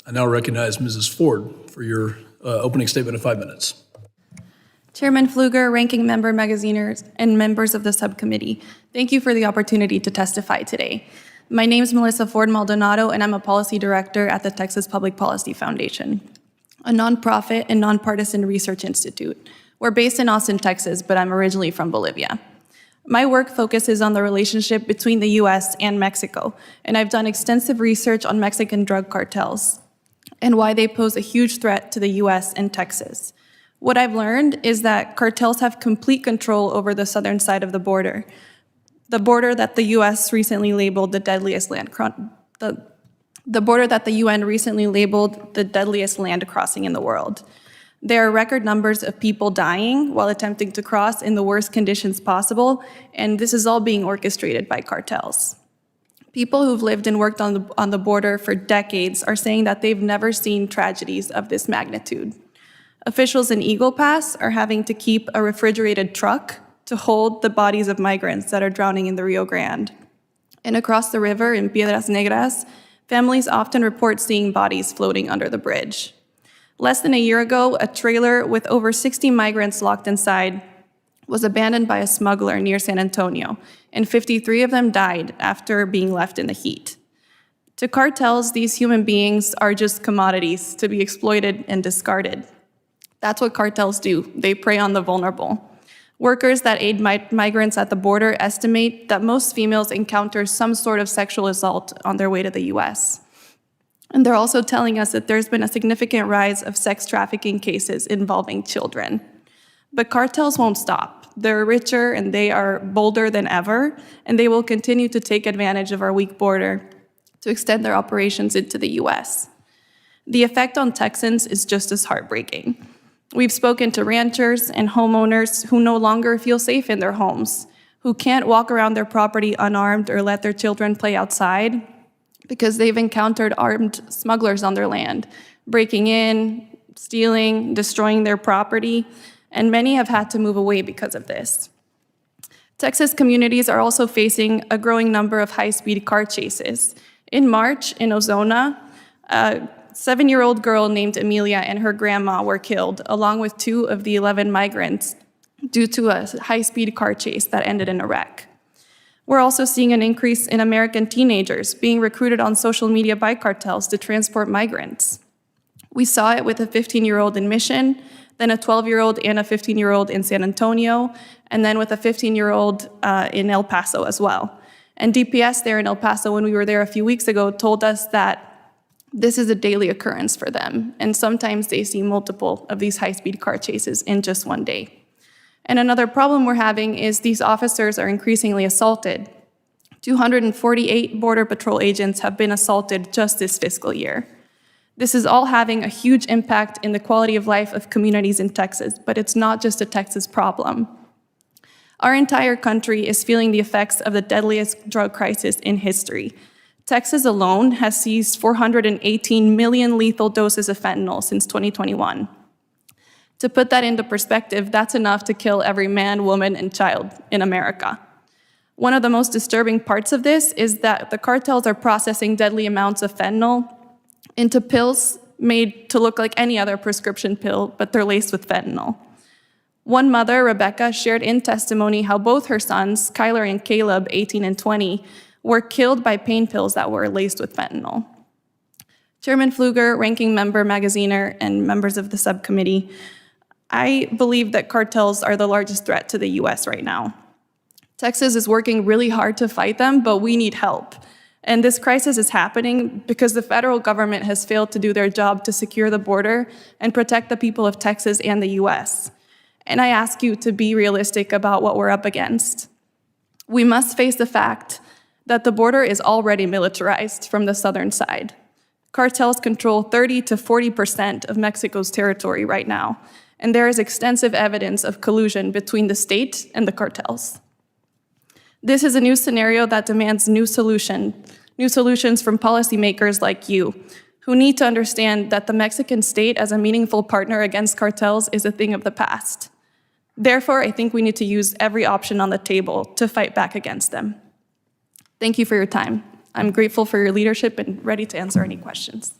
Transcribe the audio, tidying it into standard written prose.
I now recognize Mrs. Ford for your opening statement of 5 minutes. Chairman Pfluger, Ranking Member Magaziners, and members of the subcommittee, thank you for the opportunity to testify today. My name is Melissa Ford Maldonado, and I'm a policy director at the Texas Public Policy Foundation, a nonprofit and nonpartisan research institute. We're based in Austin, Texas, but I'm originally from Bolivia. My work focuses on the relationship between the US and Mexico, and I've done extensive research on Mexican drug cartels and why they pose a huge threat to the US and Texas. What I've learned is that cartels have complete control over the southern side of the border that the US recently labeled the deadliest the border that the UN recently labeled the deadliest land crossing in the world. There are record numbers of people dying while attempting to cross in the worst conditions possible, and this is all being orchestrated by cartels. People who've lived and worked on the border for decades are saying that they've never seen tragedies of this magnitude. Officials in Eagle Pass are having to keep a refrigerated truck to hold the bodies of migrants that are drowning in the Rio Grande. And across the river in Piedras Negras, families often report seeing bodies floating under the bridge. Less than a year ago, a trailer with over 60 migrants locked inside was abandoned by a smuggler near San Antonio, and 53 of them died after being left in the heat. To cartels, these human beings are just commodities to be exploited and discarded. That's what cartels do. They prey on the vulnerable. Workers that aid migrants at the border estimate that most females encounter some sort of sexual assault on their way to the US. And they're also telling us that there's been a significant rise of sex trafficking cases involving children. But cartels won't stop. They're richer and they are bolder than ever, and they will continue to take advantage of our weak border to extend their operations into the US. The effect on Texans is just as heartbreaking. We've spoken to ranchers and homeowners who no longer feel safe in their homes, who can't walk around their property unarmed or let their children play outside because they've encountered armed smugglers on their land, breaking in, stealing, destroying their property, and many have had to move away because of this. Texas communities are also facing a growing number of high-speed car chases. In March, in Ozona, 7-year-old girl named Amelia and her grandma were killed, along with 2 of the 11 migrants, due to a high-speed car chase that ended in a wreck. We're also seeing an increase in American teenagers being recruited on social media by cartels to transport migrants. We saw it with a 15-year-old in Mission, then a 12-year-old and a 15-year-old in San Antonio, and then with a 15-year-old in El Paso as well. And DPS there in El Paso, when we were there a few weeks ago, told us that this is a daily occurrence for them, and sometimes they see multiple of these high-speed car chases in just one day. And another problem we're having is these officers are increasingly assaulted. 248 Border Patrol agents have been assaulted just this fiscal year. This is all having a huge impact in the quality of life of communities in Texas, but it's not just a Texas problem. Our entire country is feeling the effects of the deadliest drug crisis in history. Texas alone has seized 418 million lethal doses of fentanyl since 2021. To put that into perspective, that's enough to kill every man, woman, and child in America. One of the most disturbing parts of this is that the cartels are processing deadly amounts of fentanyl into pills made to look like any other prescription pill, but they're laced with fentanyl. One mother, Rebecca, shared in testimony how both her sons, Kyler and Caleb, 18 and 20, were killed by pain pills that were laced with fentanyl. Chairman Pfluger, Ranking Member Magaziner, and members of the subcommittee, I believe that cartels are the largest threat to the US right now. Texas is working really hard to fight them, but we need help. And this crisis is happening because the federal government has failed to do their job to secure the border and protect the people of Texas and the US. And I ask you to be realistic about what we're up against. We must face the fact that the border is already militarized from the southern side. Cartels control 30 to 40% of Mexico's territory right now, and there is extensive evidence of collusion between the state and the cartels. This is a new scenario that demands new solutions from policymakers like you, who need to understand that the Mexican state as a meaningful partner against cartels is a thing of the past. Therefore, I think we need to use every option on the table to fight back against them. Thank you for your time. I'm grateful for your leadership and ready to answer any questions.